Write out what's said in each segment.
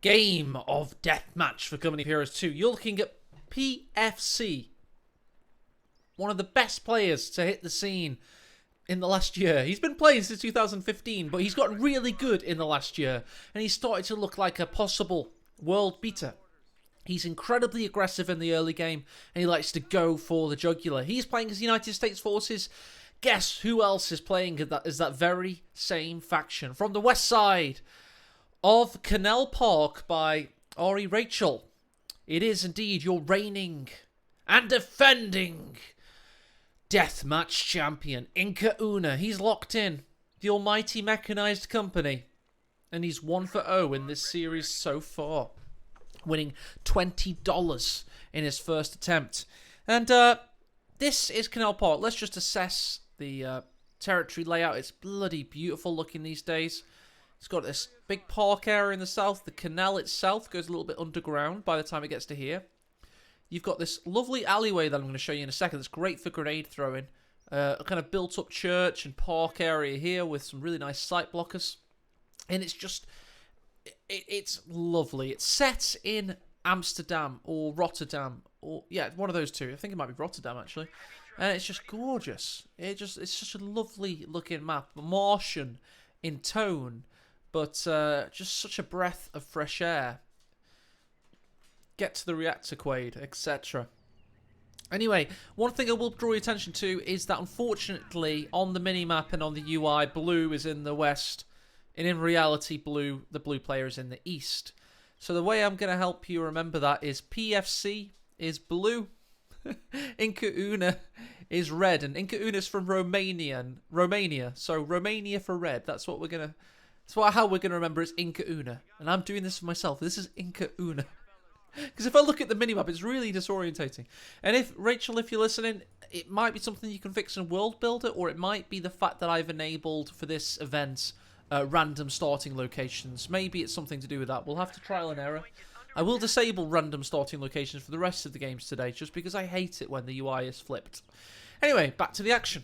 Game of Deathmatch for Company of Heroes 2. You're looking at PFC. One of the best players to hit the scene in the last year. He's been playing since 2015, but he's gotten really good in the last year. And he's started to look like a possible world beater. He's incredibly aggressive in the early game, and he likes to go for the jugular. He's playing as United States Forces. Guess who else is playing as that very same faction? From the west side of Canal Park by Ari Rachel. It is indeed your reigning and defending Deathmatch champion, Inca Una. He's locked in. The almighty mechanized company. And he's 1-0 in this series so far. Winning $20 in his first attempt. And this is Canal Park. Let's just assess the territory layout. It's bloody beautiful looking these days. It's got this big park area in the south. The canal itself goes a little bit underground by the time it gets to here. You've got this lovely alleyway that I'm going to show you in a second. That's great for grenade throwing. A kind of built-up church and park area here with some really nice sight blockers. And it's just... It's lovely. It's set in Amsterdam or Rotterdam. Or yeah, one of those two. I think it might be Rotterdam, actually. And it's just gorgeous. It's such a lovely looking map. Martian in tone. But just such a breath of fresh air. Get to the reactor quaid, etc. Anyway, one thing I will draw your attention to is that unfortunately on the minimap and on the UI, blue is in the west. And in reality, the blue player is in the east. So the way I'm going to help you remember that is PFC is blue. Inca Una is red. And Inca Una is from Romania. So Romania for red. That's what we're going to... That's how we're going to remember it's Inca Una. And I'm doing this for myself. This is Inca Una. Because if I look at the minimap, it's really disorientating. And if, Rachel, if you're listening, it might be something you can fix in World Builder, or it might be the fact that I've enabled for this event random starting locations. Maybe it's something to do with that. We'll have to trial and error. I will disable random starting locations for the rest of the games today, just because I hate it when the UI is flipped. Anyway, back to the action.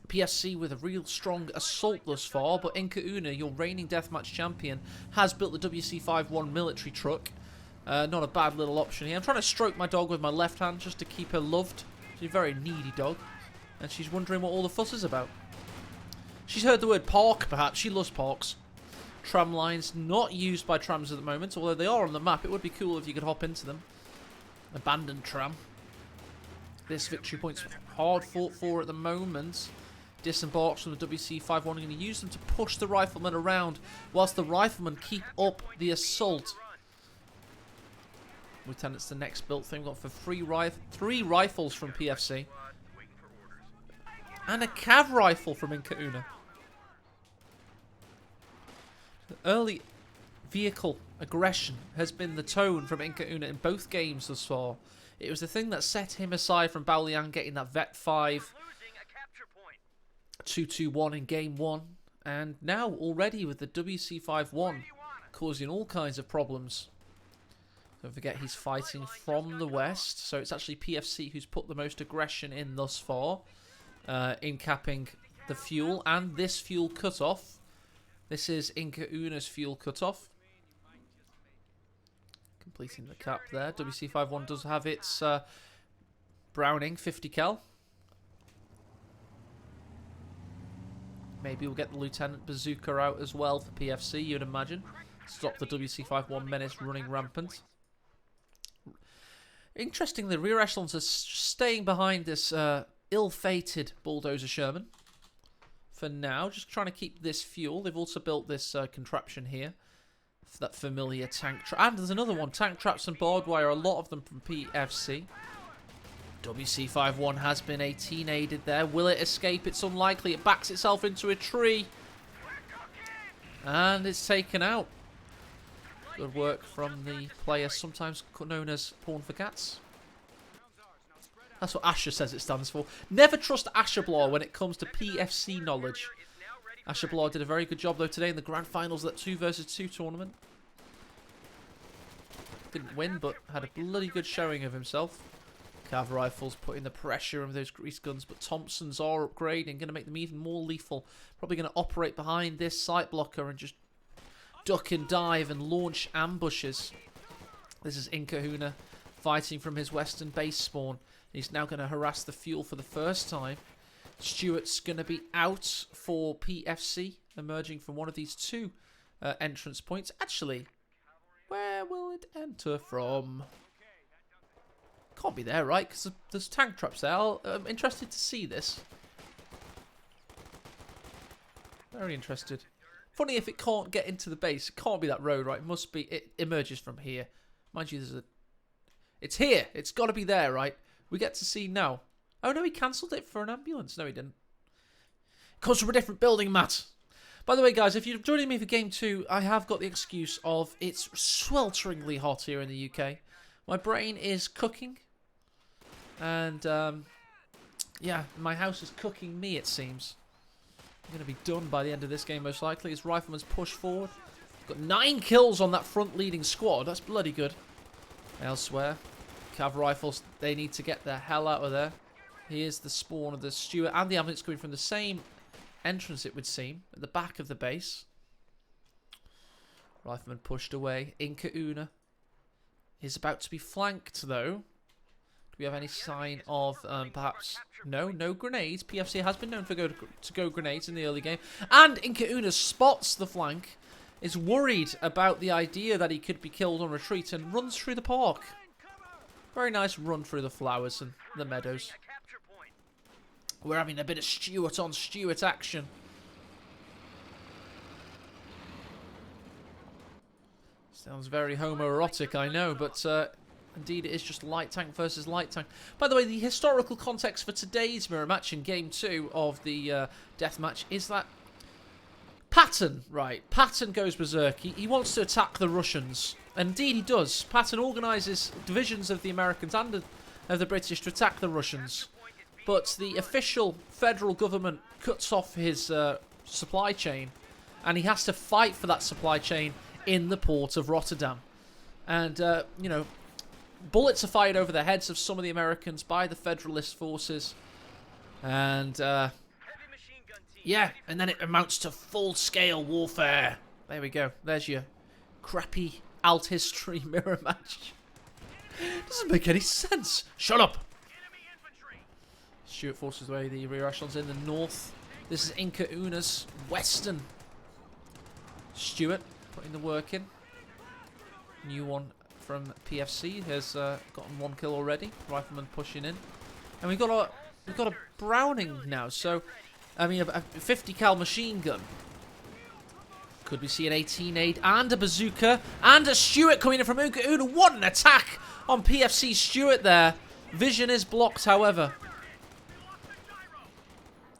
PSC with a real strong assault thus far, but Inca Una, your reigning deathmatch champion, has built the WC-51 military truck. Not a bad little option here. I'm trying to stroke my dog with my left hand just to keep her loved. She's a very needy dog, and she's wondering what all the fuss is about. She's heard the word park, perhaps. She loves parks. Tram lines not used by trams at the moment, although they are on the map. It would be cool if you could hop into them. Abandoned tram. This victory point's hard fought for at the moment. Disembarks from the WC-51. I'm going to use them to push the riflemen around whilst the riflemen keep up the assault. Lieutenant's the next built thing. We've got for three rifles from PFC. And a cav rifle from Inca Una. Early vehicle aggression has been the tone from Inca Una in both games thus far. It was the thing that set him aside from Baolian getting that Vet 5 2-2-1 in game 1. And now already with the WC-51 causing all kinds of problems. Don't forget he's fighting from the west. So it's actually PFC who's put the most aggression in thus far. In capping the fuel and this fuel cutoff. This is Inca Una's fuel cutoff. Completing the cap there. WC-51 does have its Browning 50 cal. Maybe we'll get the Lieutenant Bazooka out as well for PFC, you'd imagine. Stop the WC-51 menace running rampant. Interestingly, the rear echelons are staying behind this ill-fated Bulldozer Sherman. For now, just trying to keep this fuel. They've also built this contraption here. For that familiar tank trap. And there's another one. Tank traps and barbed wire. A lot of them from PFC. WC-51 has been 18-aided there. Will it escape? It's unlikely. It backs itself into a tree. And it's taken out. Good work from the player, sometimes known as Porn for Cats. That's what Asher says it stands for. Never trust Asherblaw when it comes to PFC knowledge. Asherblaw did a very good job, though, today in the grand finals of that 2 vs 2 tournament. Didn't win, but had a bloody good showing of himself. Cav rifles putting the pressure of those grease guns, but Thompsons are upgrading, going to make them even more lethal. Probably going to operate behind this sight blocker and just duck and dive and launch ambushes. This is aecohmatt fighting from his western base spawn. He's now going to harass the fuel for the first time. Stuart's going to be out for PFC, emerging from one of these two entrance points. Actually, where will it enter from? Can't be there, right? Because there's tank traps there. I'm interested to see this. Very interested. Funny if it can't get into the base. It can't be that road, right? It must be. It emerges from here. Mind you, there's a... It's here. It's got to be there, right? We get to see now. Oh, no, he cancelled it for an ambulance. No, he didn't. It comes from a different building, Matt. By the way, guys, if you're joining me for Game 2, I have got the excuse of it's swelteringly hot here in the UK. My brain is cooking. And, yeah, my house is cooking me, it seems. I'm going to be done by the end of this game, most likely. His rifleman's push forward. Got 9 kills on that front leading squad. That's bloody good. Elsewhere, Cav rifles, they need to get the hell out of there. Here's the spawn of the Stuart and the ambulance coming from the same entrance, it would seem, at the back of the base. Rifleman pushed away. aecohmatt is about to be flanked, though. Do we have any sign of perhaps... No grenades. PFC has been known for to go grenades in the early game. And aecohmatt spots the flank, is worried about the idea that he could be killed on retreat, and runs through the park. Very nice run through the flowers and the meadows. We're having a bit of Stuart on Stuart action. Sounds very homoerotic, I know, but indeed it is just light tank versus light tank. By the way, the historical context for today's mirror match in Game 2 of the Deathmatch is that Patton, right, Patton goes berserk. He wants to attack the Russians. Indeed he does. Patton organises divisions of the Americans and of the British to attack the Russians. But the official federal government cuts off his supply chain, and he has to fight for that supply chain in the port of Rotterdam. And, you know, bullets are fired over the heads of some of the Americans by the Federalist forces. And, yeah, and then it amounts to full-scale warfare. There we go. There's your crappy alt history mirror match. Doesn't make any sense. Shut up. Stuart forces away the rear echelons in the north. This is aecohmatt's western. Stuart putting the work in. New one from PFC has gotten 1 kill already. Rifleman pushing in, and we've got a Browning now. So, I mean, a 50 cal machine gun. Could we see an 18-8 and a bazooka and a Stuart coming in from aecohmatt? What an attack on PFC Stuart there. Vision is blocked, however.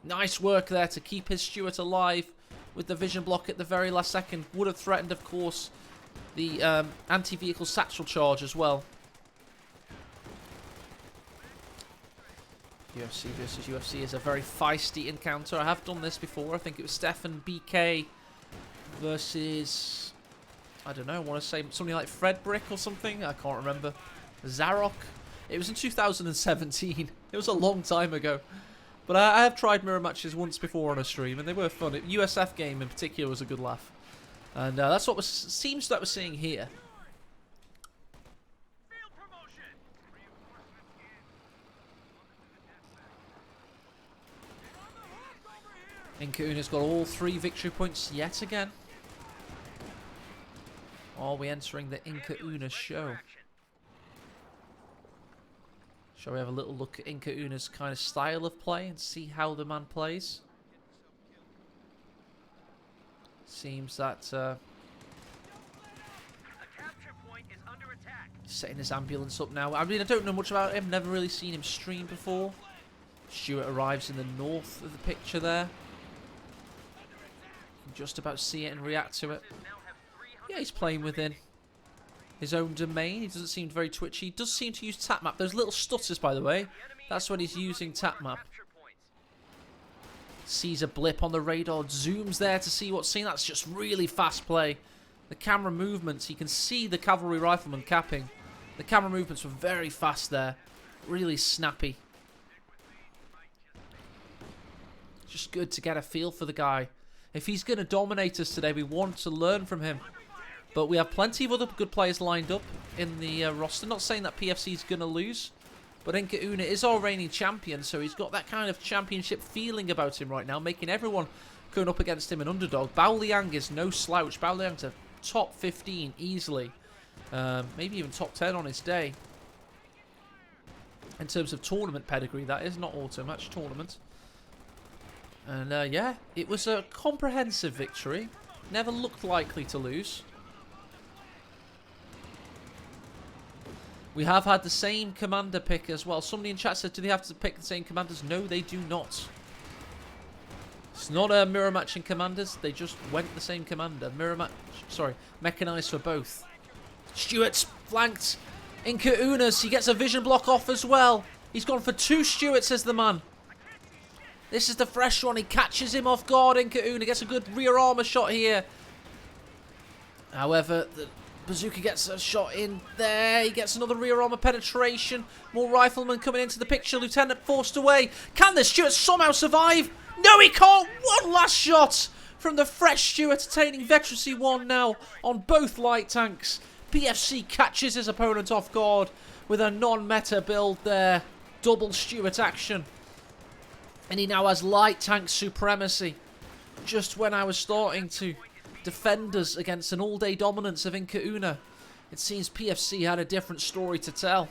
Nice work there to keep his Stuart alive with the vision block at the very last second. Would have threatened, of course, the anti-vehicle satchel charge as well. UFC versus UFC is a very feisty encounter. I have done this before. I think it was Stefan BK versus, I don't know, I want to say something like Fred Brick or something. I can't remember. Zarok. It was in 2017. It was a long time ago. But I have tried mirror matches once before on a stream, and they were fun. USF game in particular was a good laugh. And that's what seems that we're seeing here. aecohmatt's got all 3 victory points yet again. Are we entering the aecohmatt show? Shall we have a little look at aecohmatt's kind of style of play and see how the man plays? Seems that he's setting his ambulance up now. I mean, I don't know much about him. Never really seen him stream before. Stuart arrives in the north of the picture there. You can just about see it and react to it. Yeah, he's playing within his own domain. He doesn't seem very twitchy. He does seem to use tap map. Those little stutters, by the way, that's when he's using tap map. Sees a blip on the radar, zooms there to see what's seen. That's just really fast play. The camera movements, you can see the cavalry rifleman capping. The camera movements were very fast there. Really snappy. Just good to get a feel for the guy. If he's going to dominate us today, we want to learn from him. But we have plenty of other good players lined up in the roster. Not saying that PFC is going to lose, but Inka-Una is our reigning champion, so he's got that kind of championship feeling about him right now, making everyone going up against him an underdog. Bao Liang is no slouch. Bao Liang's a top 15 easily. Maybe even top 10 on his day. In terms of tournament pedigree, that is, not auto match, tournament. And yeah, it was a comprehensive victory. Never looked likely to lose. We have had the same commander pick as well. Somebody in chat said, do they have to pick the same commanders? No, they do not. It's not a mirror matching commanders. They just went the same commander. Mirror match, sorry, mechanized for both. Stuart's flanked. Inka-Unas, he gets a vision block off as well. He's gone for 2 Stuarts as the man. This is the fresh one. He catches him off guard. Inka-Una gets a good rear armor shot here. However, the Bazooka gets a shot in there. He gets another rear armor penetration. More riflemen coming into the picture. Lieutenant forced away. Can the Stuart somehow survive? No, he can't. One last shot from the fresh Stuart, attaining Veterancy 1 now on both light tanks. PFC catches his opponent off guard with a non-meta build there. Double Stuart action. And he now has light tank supremacy. Just when I was starting to defend us against an all-day dominance of Inka-Una, it seems PFC had a different story to tell.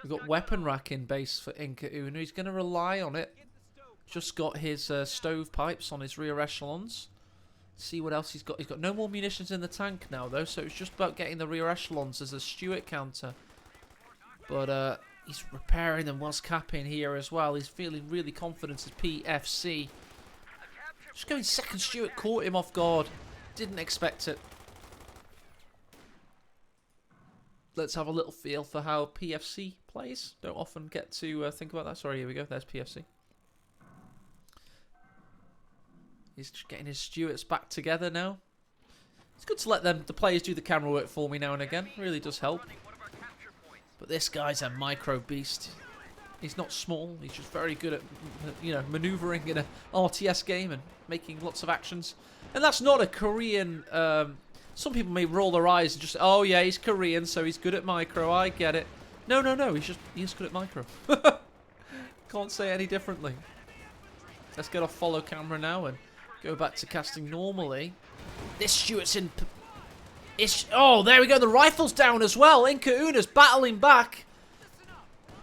We've got weapon rack in base for Inka-Una. He's going to rely on it. Just got his stovepipes on his rear echelons. See what else he's got. He's got no more munitions in the tank now, though, so it's just about getting the rear echelons as a Stuart counter. But he's repairing them whilst capping here as well. He's feeling really confident as PFC. Just going second Stuart, caught him off guard. Didn't expect it. Let's have a little feel for how PFC plays. Don't often get to think about that. Sorry, here we go. There's PFC. He's just getting his Stuarts back together now. It's good to let the players do the camera work for me now and again. Really does help. But this guy's a micro beast. He's not small. He's just very good at, you know, maneuvering in a RTS game and making lots of actions. And that's not a Korean. Some people may roll their eyes and just say, "Oh yeah, he's Korean, so he's good at micro." I get it. No, no, no. He's good at micro. Can't say any differently. Let's get off follow camera now and go back to casting normally. This Stuart's in... Oh, there we go. The rifle's down as well. Inka-Una's battling back.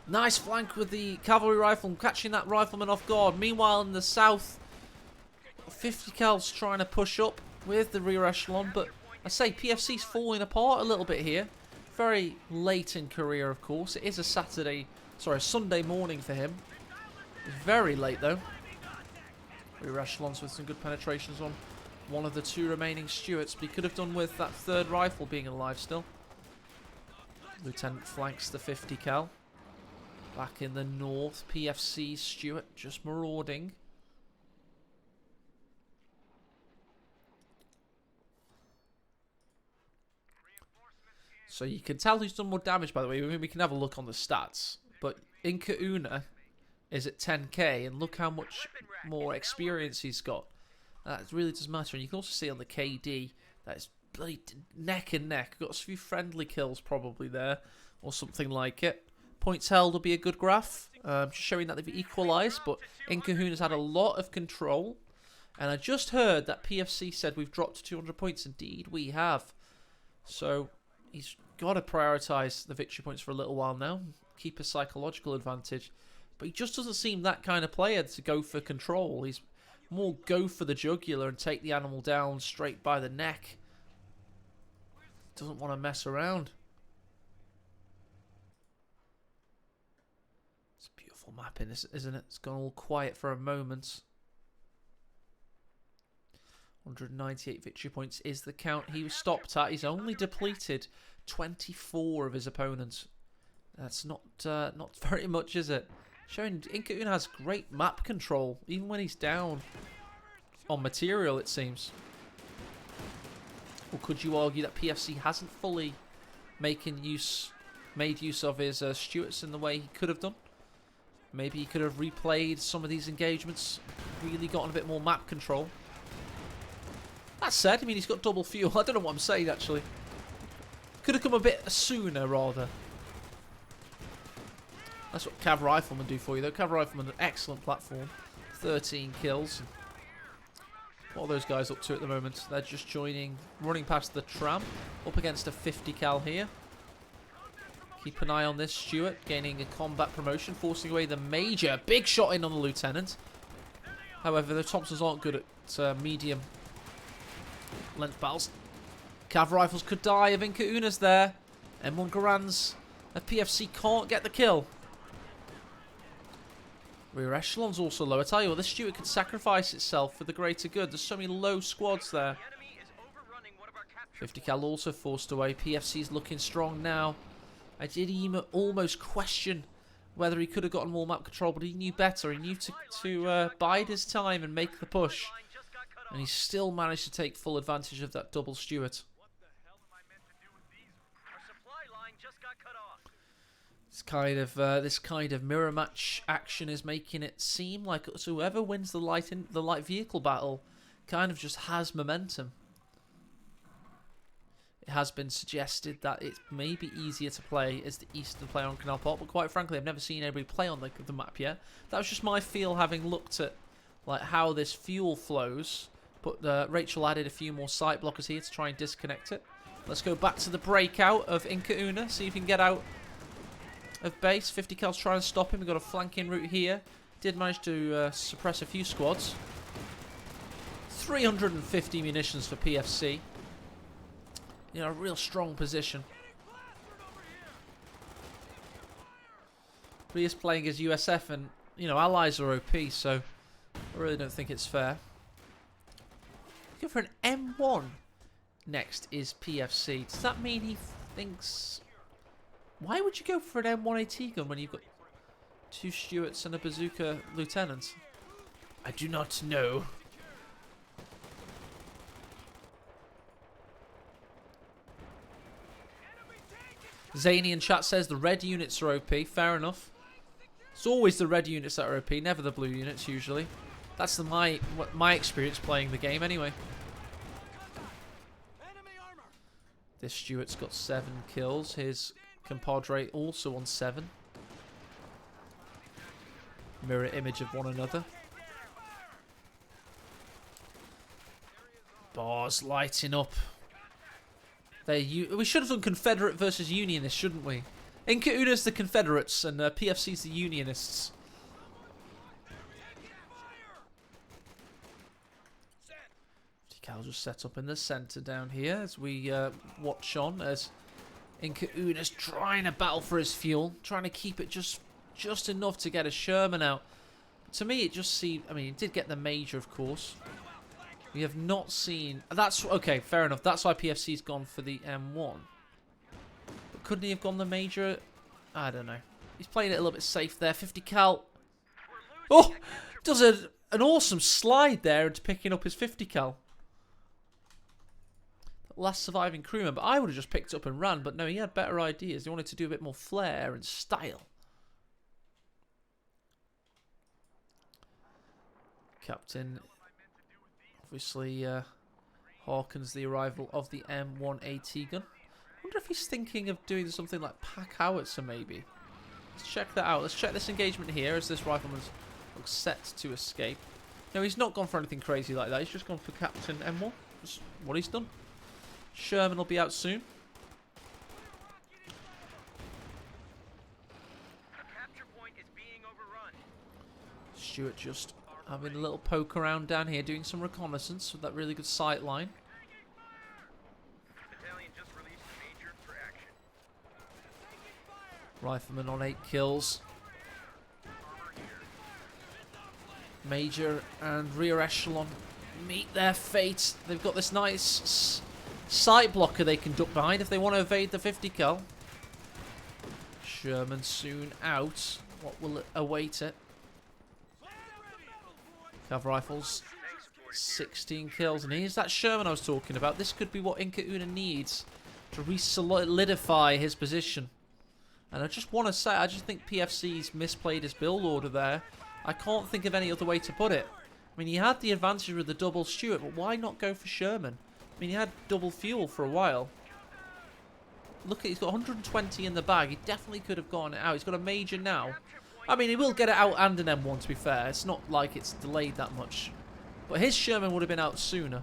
Nice flank with the cavalry rifle, catching that rifleman off guard. Meanwhile, in the south, 50 cals trying to push up with the rear echelon. But I say, PFC's falling apart a little bit here. Very late in career, of course. It is a Sunday morning for him. It's very late, though. Rear echelons with some good penetrations on one of the 2 remaining Stuarts, but he could have done with that 3rd rifle being alive still. Lieutenant flanks the 50 cal. Back in the north, PFC Stuart just marauding. So you can tell who's done more damage, by the way. I mean, we can have a look on the stats, but Inka-Una is at 10k, and look how much more experience he's got. That really does matter. And you can also see on the KD that it's bloody neck and neck. Got a few friendly kills probably there, or something like it. Points held will be a good graph, just showing that they've equalised, but Inka-Una's had a lot of control. And I just heard that PFC said we've dropped to 200 points. Indeed, we have. So he's got to prioritise the victory points for a little while now, keep a psychological advantage. But he just doesn't seem that kind of player to go for control. He's more go for the jugular and take the animal down straight by the neck. Doesn't want to mess around. It's a beautiful mapping, isn't it? It's gone all quiet for a moment. 198 victory points is the count he was stopped at. He's only depleted 24 of his opponents. That's not very much, is it? Showing Inka-Una has great map control, even when he's down on material, it seems. Or could you argue that PFC hasn't fully made use of his Stuarts in the way he could have done? Maybe he could have replayed some of these engagements, really gotten a bit more map control. That said, I mean, he's got double fuel. I don't know what I'm saying, actually. Could have come a bit sooner, rather. That's what Cav Rifleman do for you, though. Cav Rifleman, an excellent platform. 13 kills. What are those guys up to at the moment? They're just joining, running past the tram. Up against a 50 cal here. Keep an eye on this Stuart, gaining a combat promotion, forcing away the Major. Big shot in on the Lieutenant. However, the Thompsons aren't good at medium length battles. Cav Rifles could die of Inca Unas there. M1 Garand's PFC can't get the kill. Rear echelon's also low. I tell you what, this Stuart could sacrifice itself for the greater good. There's so many low squads there. 50 cal also forced away. PFC's looking strong now. I did almost question whether he could have gotten more map control, but he knew better. He knew to bide his time and make the push. And he still managed to take full advantage of that double Stuart. This kind of mirror match action is making it seem like whoever wins the light vehicle battle kind of just has momentum. It has been suggested that it may be easier to play as the Eastern player on Canal Park, but quite frankly, I've never seen anybody play on the map yet. That was just my feel, having looked at like how this fuel flows. But Rachel added a few more sight blockers here to try and disconnect it. Let's go back to the breakout of Inca Una, see if he can get out of base. 50 cal's trying to stop him. We've got a flanking route here. Did manage to suppress a few squads. 350 munitions for PFC. You know, a real strong position. But he is playing as USF, and you know, allies are OP, so I really don't think it's fair. Go for an M1. Next is PFC. Does that mean he thinks... Why would you go for an M1 AT gun when you've got two Stuarts and a bazooka lieutenant? I do not know. Zany in chat says the red units are OP. Fair enough. It's always the red units that are OP, never the blue units usually. That's my experience playing the game anyway. This Stuart's got 7 kills. His compadre also on 7. Mirror image of one another. Bars lighting up. We should have done Confederate versus Unionists, shouldn't we? Inca Una's the Confederates and PFC's the Unionists. Cal just set up in the centre down here as we watch on as Inca Una's trying to battle for his fuel, trying to keep it just enough to get a Sherman out. To me, it just seemed... I mean, it did get the Major, of course. We have not seen... That's... Okay, fair enough. That's why PFC's gone for the M1. But couldn't he have gone the Major? I don't know. He's playing it a little bit safe there. 50 cal. Oh! Does an awesome slide there into picking up his 50 cal. Last surviving crewman. But I would have just picked it up and ran. But no, he had better ideas. He wanted to do a bit more flair and style. Captain obviously hearkens the arrival of the M1 AT gun. I wonder if he's thinking of doing something like pack howitzer maybe. Let's check that out. Let's check this engagement here as this rifleman looks set to escape. No, he's not gone for anything crazy like that. He's just gone for Captain M1. That's what he's done. Sherman will be out soon. Stuart just having a little poke around down here, doing some reconnaissance with that really good sight line. Rifleman on 8 kills. Major and rear echelon meet their fate. They've got this nice sight blocker they can duck behind if they want to evade the 50 cal. Sherman soon out. What will await it? Cav rifles 16 kills. And here's that Sherman I was talking about. This could be what aecohmatt needs to re-solidify his position. And I just want to say, I just think PFC's misplayed his build order there. I can't think of any other way to put it. I mean, he had the advantage with the double Stuart, but why not go for Sherman? I mean, he had double fuel for a while. Look, he's got 120 in the bag. He definitely could have gotten it out. He's got a major now. I mean, he will get it out and an M1, to be fair. It's not like it's delayed that much. But his Sherman would have been out sooner.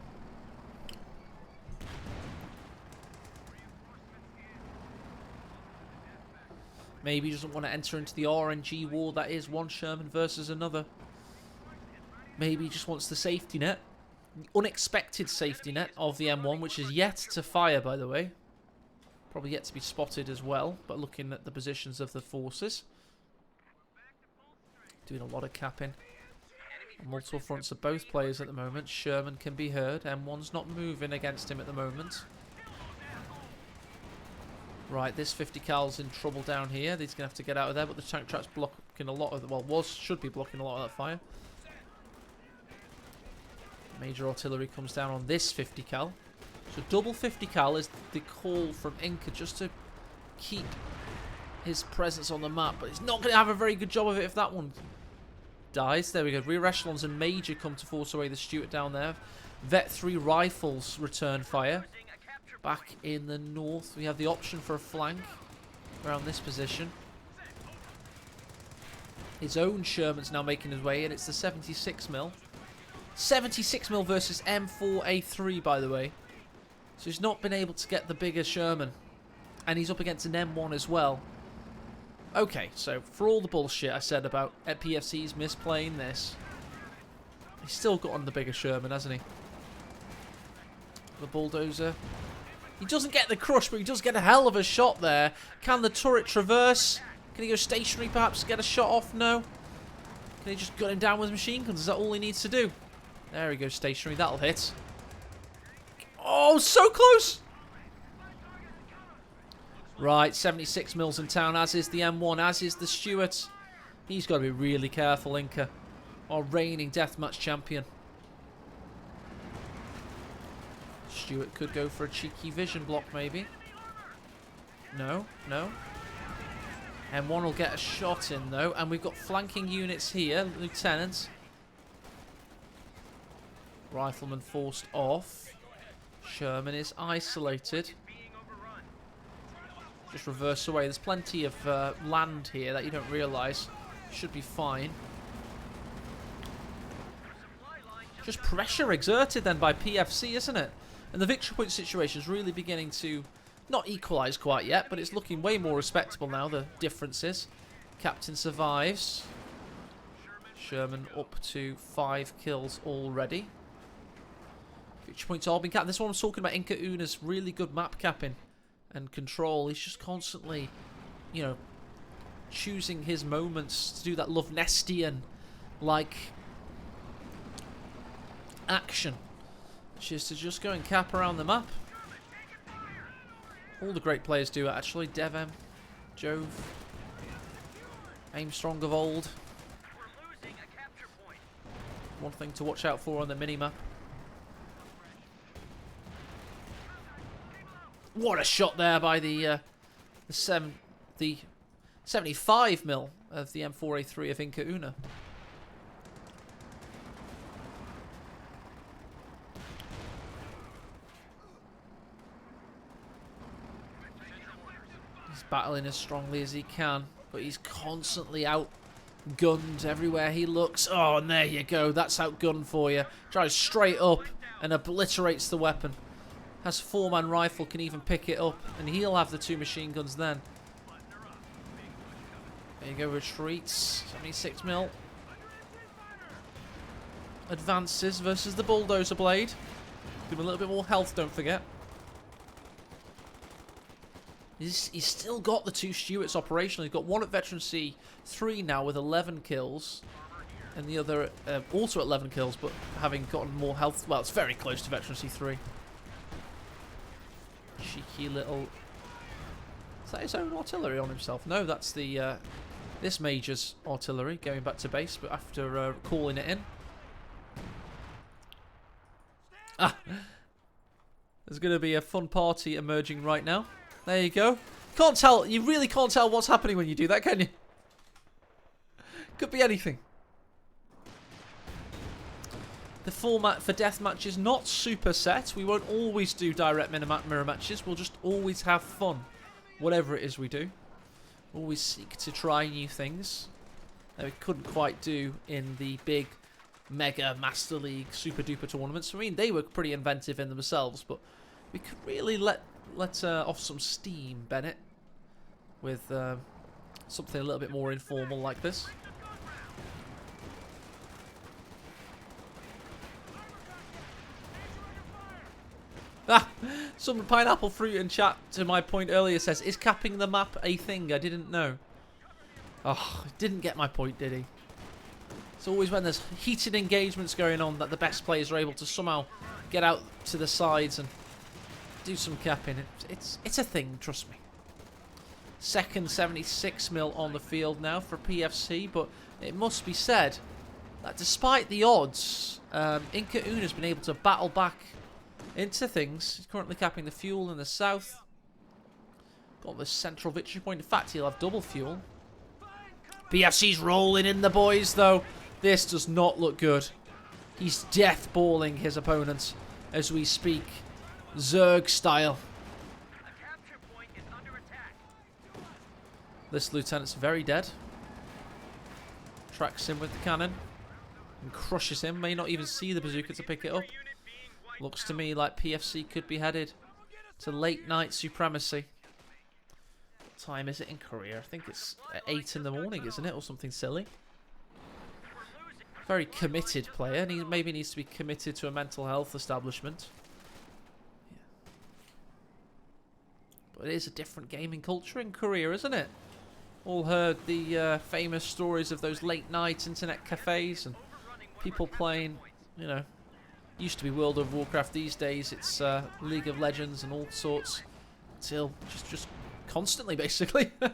Maybe he doesn't want to enter into the RNG war that is one Sherman versus another. Maybe he just wants the safety net. The unexpected safety net of the M1, which is yet to fire, by the way. Probably yet to be spotted as well, but looking at the positions of the forces. Doing a lot of capping. On multiple fronts of both players at the moment. Sherman can be heard. M1's not moving against him at the moment. Right, this 50 cal's in trouble down here. He's going to have to get out of there, but the tank trap's blocking a lot of the... Well, should be blocking a lot of that fire. Major artillery comes down on this 50 cal. So double 50 cal is the call from Inca just to keep his presence on the map. But he's not going to have a very good job of it if that one dies. There we go. Rear echelons and Major come to force away the Stuart down there. Vet 3 rifles return fire. Back in the north, we have the option for a flank around this position. His own Sherman's now making his way, and it's the 76mm. 76mm versus M4A3, by the way. So he's not been able to get the bigger Sherman. And he's up against an M1 as well. Okay, so for all the bullshit I said about PFC's misplaying this, he's still got on the bigger Sherman, hasn't he? The bulldozer. He doesn't get the crush, but he does get a hell of a shot there. Can the turret traverse? Can he go stationary, perhaps, get a shot off? No. Can he just gun him down with machine guns? Is that all he needs to do? There he goes, stationary. That'll hit. Oh, so close! Right, 76mm in town, as is the M1, as is the Stuart. He's got to be really careful, Inca. Our reigning deathmatch champion. Stuart could go for a cheeky vision block, maybe. No, no. M1 will get a shot in, though. And we've got flanking units here. Lieutenants. Rifleman forced off. Sherman is isolated. Just reverse away. There's plenty of land here that you don't realise. Should be fine. Just pressure exerted then by PFC, isn't it? And the victory point situation is really beginning to not equalise quite yet, but it's looking way more respectable now, the differences. Captain survives. Sherman up to 5 kills already. Victory points all been capped. This one was talking about aecohmatt's really good map capping and control. He's just constantly, you know, choosing his moments to do that Lovnestian-like action. Which is to just go and cap around the map. All the great players do it, actually. Devem, Jove, Aim Strong of old. One thing to watch out for on the minimap. What a shot there by the 75mm of the M4A3 of aecohmatt. Battling as strongly as he can, but he's constantly outgunned everywhere he looks. Oh, and there you go. That's outgunned for you. Drives straight up and obliterates the weapon. Has 4-man rifle, can even pick it up, and he'll have the 2 machine guns then. There you go, retreats. 76mm. Advances versus the bulldozer blade. Give him a little bit more health, don't forget. He's still got the 2 Stuarts operational. He's got one at Veterancy 3 now with 11 kills. And the other also at 11 kills, but having gotten more health. Well, it's very close to Veterancy 3. Cheeky little... Is that his own artillery on himself? No, that's the this Major's artillery going back to base, but after calling it in. Ah, there's going to be a fun party emerging right now. There you go. Can't tell. You really can't tell what's happening when you do that, can you? Could be anything. The format for deathmatch is not super set. We won't always do direct mirror matches. We'll just always have fun, whatever it is we do. Always seek to try new things that we couldn't quite do in the big Mega Master League Super Duper tournaments. I mean, they were pretty inventive in themselves, but we could really let off some steam, Bennett, with something a little bit more informal like this. Ah, some pineapple fruit in chat to my point earlier says, is capping the map a thing? I didn't know. Oh, didn't get my point, did he? It's always when there's heated engagements going on that the best players are able to somehow get out to the sides and do some capping. It's a thing, trust me. Second 76mm on the field now for PFC, but it must be said that despite the odds, Inca Una's been able to battle back into things. He's currently capping the fuel in the south. Got the central victory point. In fact, he'll have double fuel. PFC's rolling in the boys, though. This does not look good. He's death-balling his opponents as we speak. Zerg style. This lieutenant's very dead. Tracks him with the cannon and crushes him. May not even see the bazooka to pick it up. Looks to me like PFC could be headed to late night supremacy. What time is it in Korea? I think it's at 8 in the morning, isn't it? Or something silly. Very committed player. And he maybe needs to be committed to a mental health establishment. Yeah. But it is a different gaming culture in Korea, isn't it? All heard the famous stories of those late night internet cafes and people playing, you know. Used to be World of Warcraft. These days it's League of Legends and all sorts. Till just constantly, basically. I'm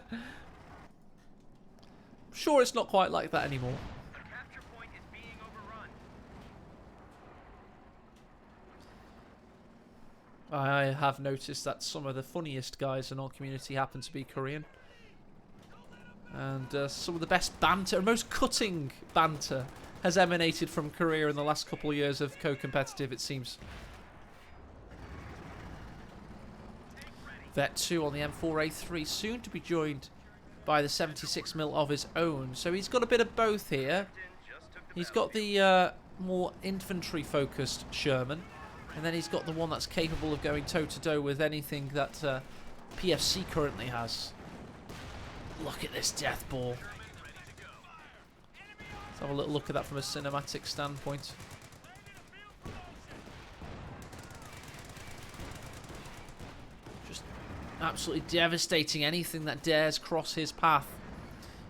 sure it's not quite like that anymore. I have noticed that some of the funniest guys in our community happen to be Korean. And some of the best banter, most cutting banter, has emanated from Korea in the last couple of years of co-competitive, it seems. Vet 2 on the M4A3, soon to be joined by the 76mm of his own. So he's got a bit of both here. He's got the more infantry-focused Sherman, and then he's got the one that's capable of going toe-to-toe with anything that PFC currently has. Look at this death ball. Let's have a little look at that from a cinematic standpoint. Just absolutely devastating anything that dares cross his path.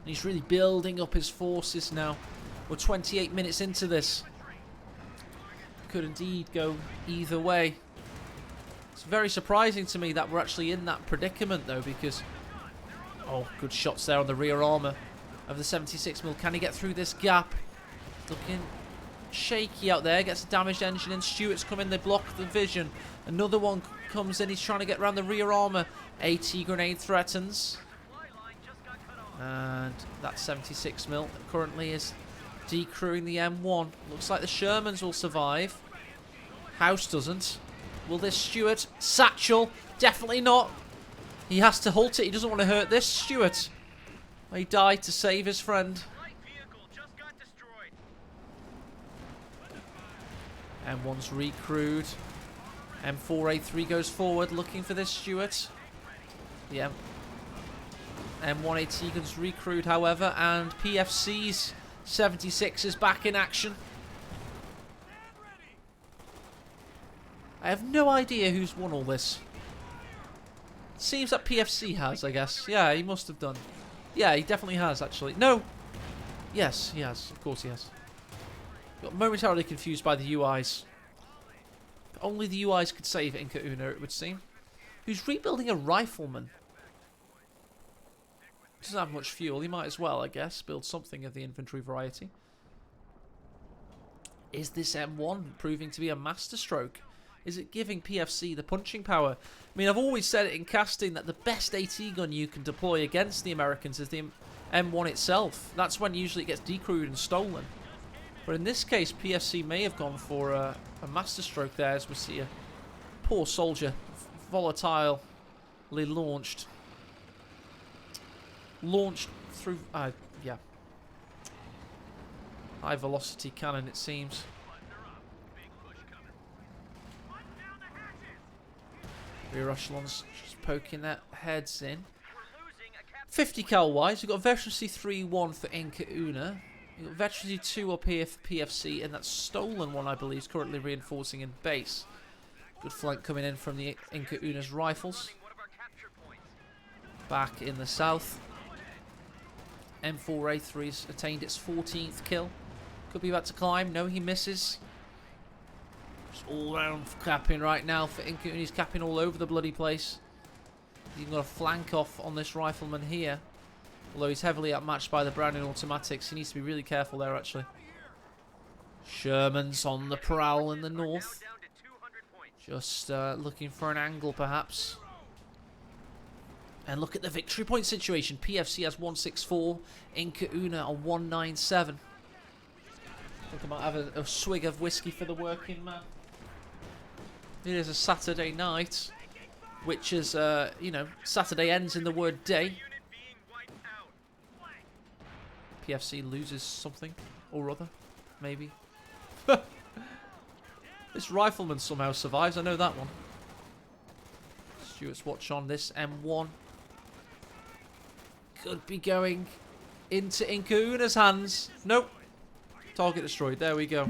And he's really building up his forces now. We're 28 minutes into this. Could indeed go either way. It's very surprising to me that we're actually in that predicament, though, because... Oh, good shots there on the rear armour of the 76mm. Can he get through this gap? Looking shaky out there. Gets a damaged engine and Stewart's come in. They block the vision. Another one comes in. He's trying to get around the rear armour. AT grenade threatens. And that 76mm currently is decrewing the M1. Looks like the Shermans will survive. House doesn't. Will this Stewart? Satchel? Definitely not. He has to halt it. He doesn't want to hurt this Stewart. He died to save his friend. M1's recrewed. M4A3 goes forward looking for this Stewart. The M1AT guns recrewed, however, and PFC's 76 is back in action. I have no idea who's won all this. Seems that PFC has, I guess. Yeah, he must have done. Yeah, he definitely has, actually. No! Yes, he has. Of course he has. Got momentarily confused by the UIs. Only the UIs could save Inca Una, it would seem. Who's rebuilding a rifleman? Doesn't have much fuel. He might as well, I guess, build something of the infantry variety. Is this M1 proving to be a masterstroke? Is it giving PFC the punching power? I mean, I've always said it in casting that the best AT gun you can deploy against the Americans is the M1 itself. That's when usually it gets decrewed and stolen. But in this case, PFC may have gone for a masterstroke there, as we see a poor soldier, volatilely launched. Launched through, yeah. High velocity cannon, it seems. Rear echelons just poking their heads in. 50 cal wise, we've got Veterancy 3-1 for Inca Una. We've got Veterancy 2 up here for PFC, and that stolen one, I believe, is currently reinforcing in base. Good flank coming in from the Inca Una's rifles. Back in the south. M4A3's attained its 14th kill. Could be about to climb. No, he misses. Just all round capping right now for Inca Una. He's capping all over the bloody place. He's got a flank off on this rifleman here. Although he's heavily outmatched by the Browning automatics. He needs to be really careful there, actually. Sherman's on the prowl in the north. Just looking for an angle, perhaps. And look at the victory point situation. PFC has 164. Inca Una on 197. I think I might have a swig of whiskey for the working man. It is a Saturday night, which is, you know, Saturday ends in the word day. PFC loses something or other, maybe. This rifleman somehow survives, I know that one. Stuart's watch on this M1. Could be going into Inca Una's hands. Nope. Target destroyed. There we go.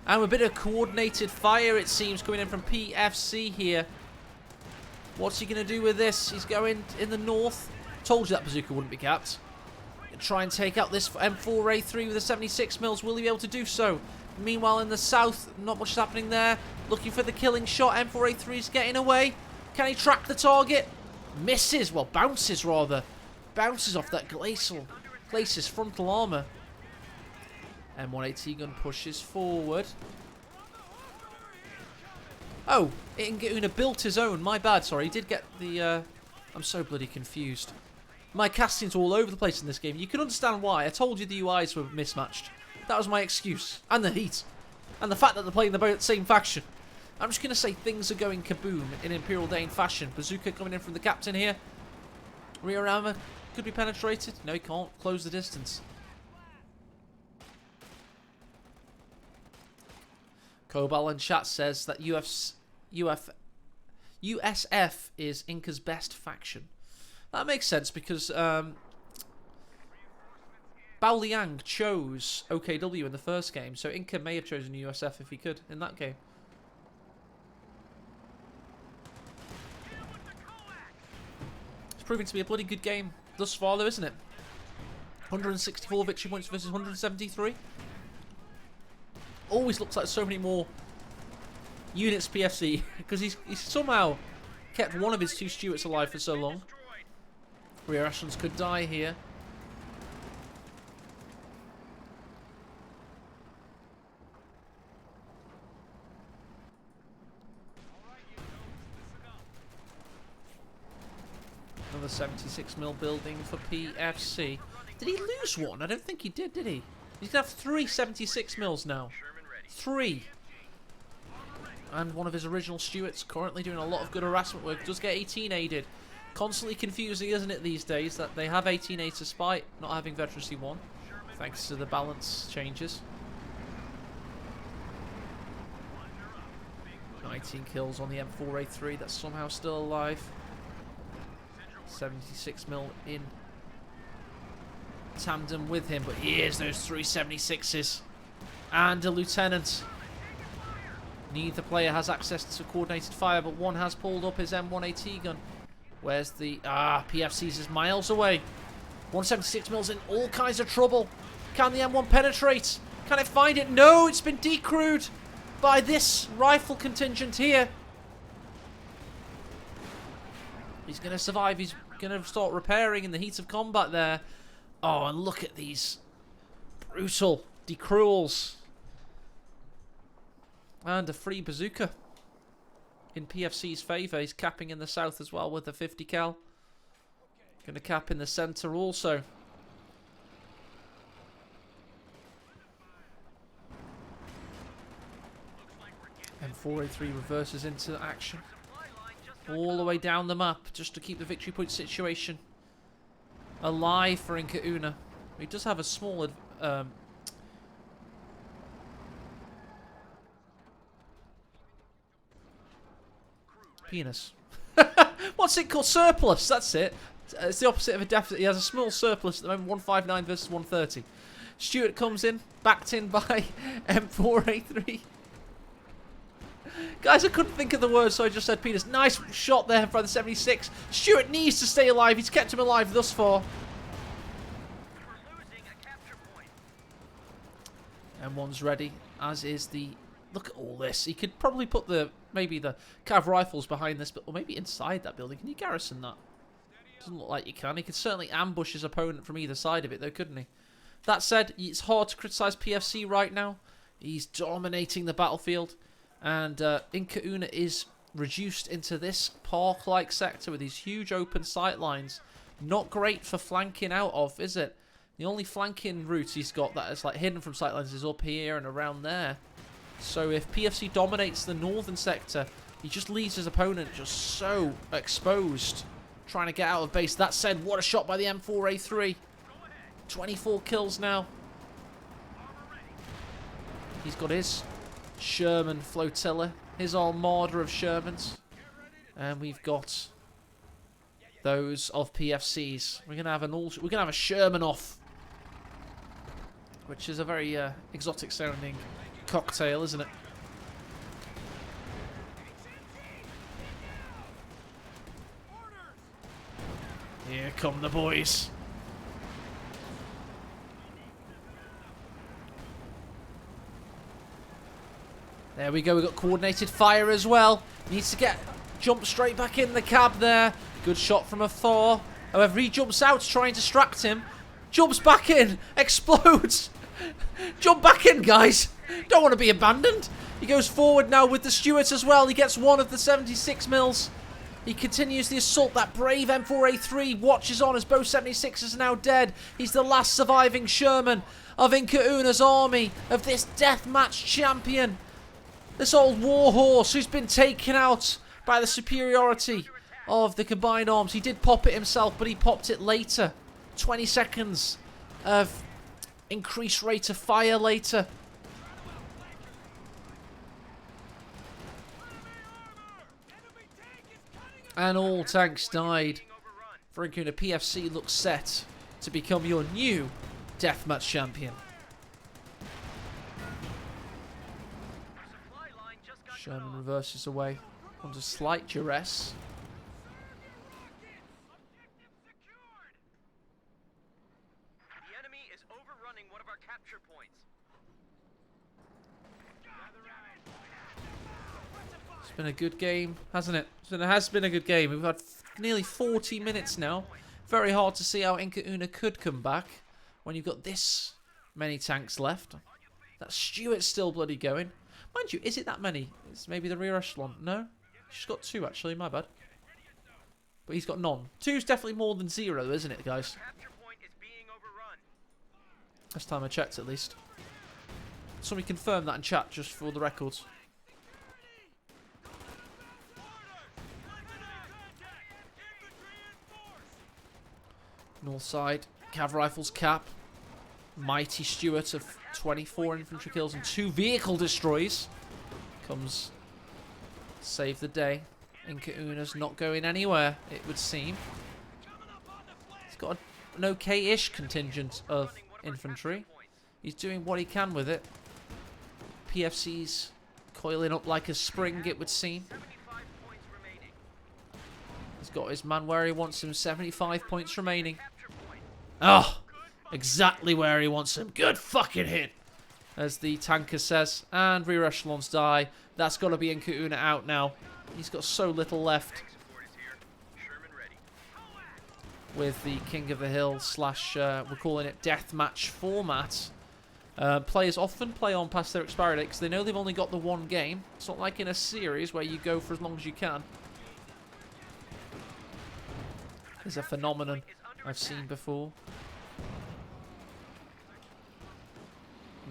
And a bit of coordinated fire, it seems, coming in from PFC here. What's he going to do with this? He's going in the north. Told you that bazooka wouldn't be capped. Try and take out this M4A3 with a 76 mils. Will he be able to do so? Meanwhile, in the south, not much is happening there. Looking for the killing shot. M4A3 is getting away. Can he track the target? Misses. Well, bounces, rather. Bounces off that glacis frontal armor. M1AT gun pushes forward. Oh, Inca Una built his own. My bad, sorry. He did get the... I'm so bloody confused. My casting's all over the place in this game. You can understand why. I told you the UIs were mismatched. That was my excuse. And the heat. And the fact that they're playing the same faction. I'm just going to say things are going kaboom in Imperial Dane fashion. Bazooka coming in from the captain here. Rear armor could be penetrated. No, he can't. Close the distance. Cobal in chat says that USF is Inca's best faction. That makes sense because Bao Liang chose OKW in the first game, so Inca may have chosen USF if he could in that game. It's proving to be a bloody good game thus far, though, isn't it? 164 victory points versus 173. Always looks like so many more units PFC because he's somehow kept one of his two Stuarts alive for so long. Rear echelons could die here. Another 76 mil building for PFC. Did he lose one? I don't think he did he? He's going to have 3 76 mils now. 3. And one of his original Stuarts currently doing a lot of good harassment work. Does get 18 aided. Constantly confusing, isn't it, these days, that they have 18 aids despite not having Veterancy 1. Thanks to the balance changes. 19 kills on the M4A3. That's somehow still alive. 76 mil in tandem with him. But here's those 3 76s. And a lieutenant. Neither player has access to coordinated fire, but one has pulled up his M1AT gun. Where's the... PFC's is miles away. 176 mils in all kinds of trouble. Can the M1 penetrate? Can it find it? No, it's been decrewed by this rifle contingent here. He's going to survive. He's going to start repairing in the heat of combat there. Oh, and look at these brutal decrewals. And a free bazooka in PFC's favour. He's capping in the south as well with a 50 cal. Going to cap in the centre also. M4A3 reverses into action. All the way down the map just to keep the victory point situation alive for Inca-Una. He does have a small penis. What's it called? Surplus. That's it. It's the opposite of a deficit. He has a small surplus at the moment. 159 versus 130. Stewart comes in, backed in by M4A3. Guys, I couldn't think of the word, so I just said penis. Nice shot there by the 76. Stewart needs to stay alive. He's kept him alive thus far. M1's ready, as is the... Look at all this. He could probably put maybe the cav rifles behind this, or maybe inside that building. Can you garrison that? Doesn't look like you can. He could certainly ambush his opponent from either side of it, though, couldn't he? That said, it's hard to criticise PFC right now. He's dominating the battlefield. And Inca-Una is reduced into this park-like sector with these huge open sight lines. Not great for flanking out of, is it? The only flanking route he's got that is like hidden from sight lines is up here and around there. So if PFC dominates the northern sector, he just leaves his opponent just so exposed, trying to get out of base. That said, what a shot by the M4A3. 24 kills now. He's got his Sherman flotilla, his armada of Shermans, and we've got those of PFC's. We're gonna have a Sherman off, which is a very exotic sounding cocktail, isn't it? Here come the boys. There we go, we've got coordinated fire as well. Needs to jump straight back in the cab there. Good shot from afar. However, he jumps out to try and distract him. Jumps back in, explodes. Jump back in, guys. Don't want to be abandoned. He goes forward now with the Stuart as well. He gets one of the 76 mils. He continues the assault. That brave M4A3 watches on as both 76ers are now dead. He's the last surviving Sherman of Inca-Una's army, of this deathmatch champion. This old warhorse who's been taken out by the superiority of the combined arms. He did pop it himself, but he popped it later. 20 seconds of increased rate of fire later. And all tanks died. For Inca-Una, PFC looks set to become your new deathmatch champion. Sherman reverses away under slight duress. The enemy is overrunning one of our capture points. It's been a good game, hasn't it? It has been a good game. We've had nearly 40 minutes now. Very hard to see how Inca-Una could come back when you've got this many tanks left. That Stuart's still bloody going. Mind you, is it that many? It's maybe the rear echelon. No? She's got 2, actually. My bad. But he's got none. 2's definitely more than 0, isn't it, guys? Last time I checked, at least. Somebody confirm that in chat, just for the records. North side. Cav rifles cap. Mighty Stuart of 24 infantry kills and 2 vehicle destroys comes save the day. Inca-Una's not going anywhere, it would seem. He's got an okay-ish contingent of infantry. He's doing what he can with it. PFC's coiling up like a spring, it would seem. He's got his man where he wants him, 75 points remaining. Oh! Exactly where he wants him. Good fucking hit, as the tanker says. And rear echelons die. That's got to be Inca-Una out now. He's got so little left. With the King of the Hill / we're calling it deathmatch format. Players often play on past their expiry date because they know they've only got the one game. It's not like in a series where you go for as long as you can. It's a phenomenon I've seen before.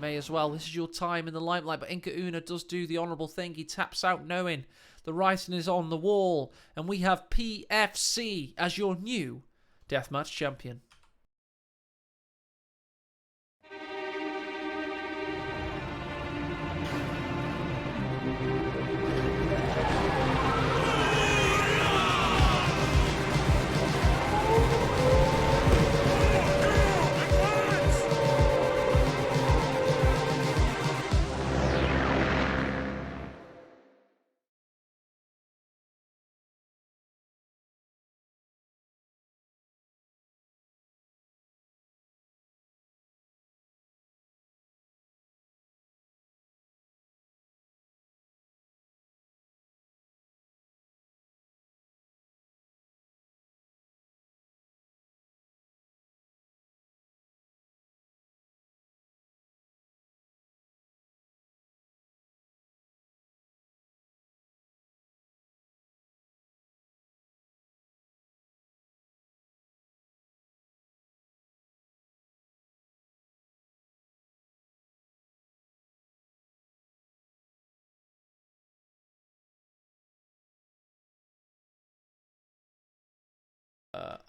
May as well. This is your time in the limelight, but Inca Una does do the honourable thing. He taps out knowing the writing is on the wall, and we have PFC as your new Deathmatch champion.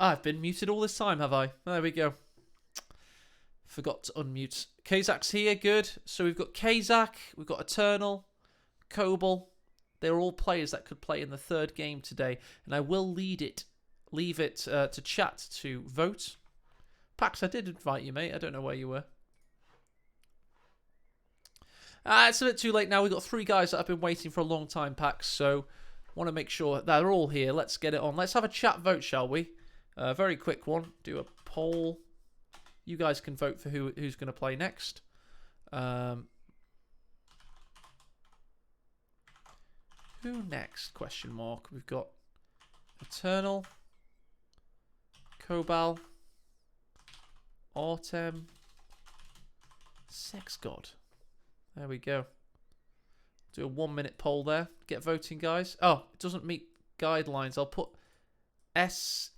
I've been muted all this time, have I? There we go. Forgot to unmute. Kazak's here, good. So we've got Kazak, we've got Eternal, Kobal. They're all players that could play in the third game today. And I will leave it to chat to vote. Pax, I did invite you, mate. I don't know where you were. It's a bit too late now. We've got 3 guys that have been waiting for a long time, Pax. So want to make sure that they're all here. Let's get it on. Let's have a chat vote, shall we? Very quick one. Do a poll. You guys can vote for who's going to play next. Who next? Question mark. We've got Eternal, Kobal, Artem, Sex God. There we go. Do a 1-minute poll there. Get voting, guys. Oh, it doesn't meet guidelines. I'll put S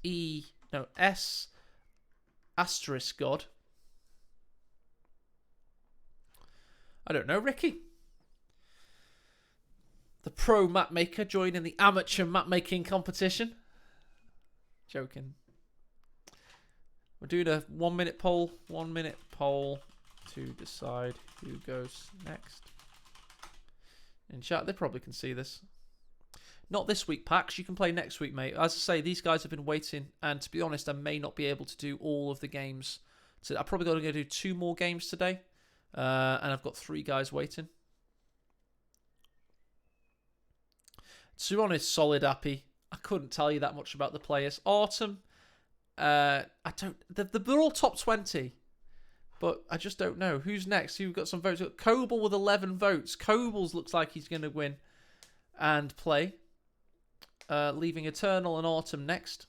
asterisk God. I don't know, Ricky. The pro map maker joining the amateur map making competition. Joking. We're doing a 1-minute poll. 1-minute poll to decide who goes next. In chat, they probably can see this. Not this week, Pax. You can play next week, mate. As I say, these guys have been waiting, and to be honest, I may not be able to do all of the games. So I'm probably going to do 2 more games today, and I've got 3 guys waiting. To be honest, solid Appy. I couldn't tell you that much about the players. Autumn, I don't. They're all top 20, but I just don't know who's next. Who've got some votes? We've got Kobal with 11 votes. Kobal's looks like he's going to win and play. Leaving Eternal and Autumn next.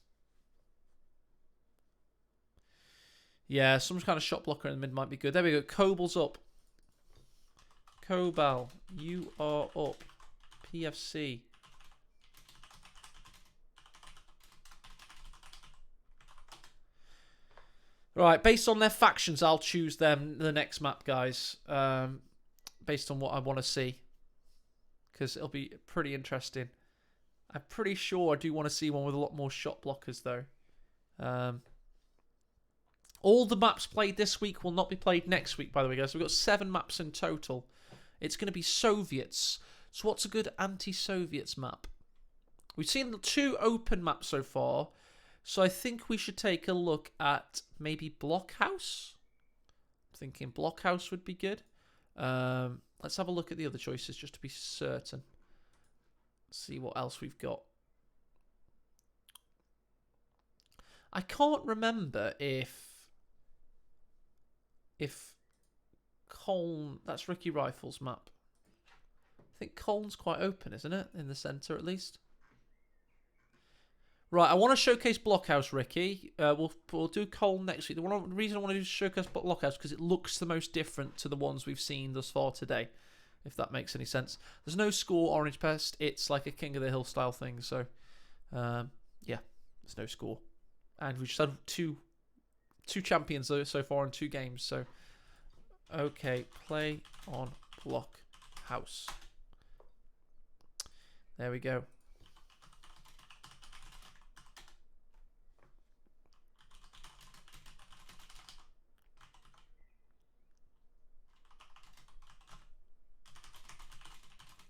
Yeah, some kind of shot blocker in the mid might be good. There we go. Kobal's up. Kobal, you are up. PFC. Right, based on their factions, I'll choose them the next map, guys. Based on what I want to see. Because it'll be pretty interesting. I'm pretty sure I do want to see one with a lot more shot blockers, though. All the maps played this week will not be played next week, by the way, guys. We've got 7 maps in total. It's going to be Soviets. So what's a good anti-Soviets map? We've seen the 2 open maps so far. So I think we should take a look at maybe Blockhouse. I'm thinking Blockhouse would be good. Let's have a look at the other choices just to be certain. See what else we've got. I can't remember if Colne, that's Ricky Rifle's map. I think Colne's quite open, isn't it? In the centre, at least. Right, I want to showcase Blockhouse, Ricky. We'll do Cole next week. The reason I want to do showcase Blockhouse because it looks the most different to the ones we've seen thus far today, if that makes any sense. There's no score Orange Pest. It's like a King of the Hill style thing. So, yeah, there's no score, and we've just had two champions so far in 2 games. So, okay, play on Blockhouse. There we go.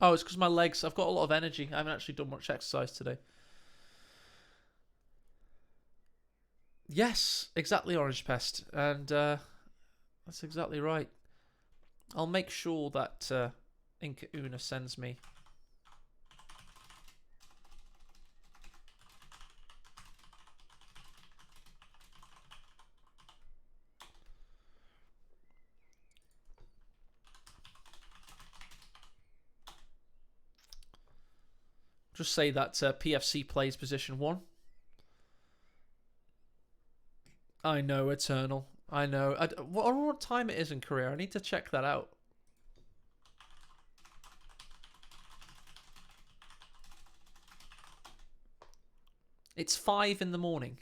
Oh, it's because my legs. I've got a lot of energy. I haven't actually done much exercise today. Yes, exactly, Orange Pest. And that's exactly right. I'll make sure that Inca Una sends me. Just say that PFC plays position 1. I know, Eternal. I know. I don't know what time it is in Korea. I need to check that out. It's 5 in the morning.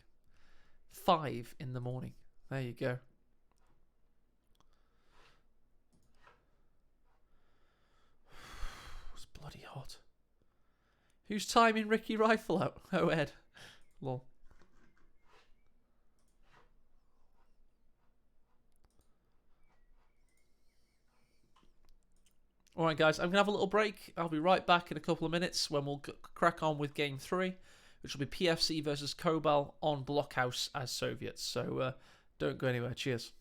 5 in the morning. There you go. It's bloody hot. Who's timing Ricky Rifle out? Oh, Ed. Lol. Alright guys, I'm going to have a little break. I'll be right back in a couple of minutes when we'll crack on with Game 3, which will be PFC versus Cobal on Blockhouse as Soviets. So don't go anywhere. Cheers.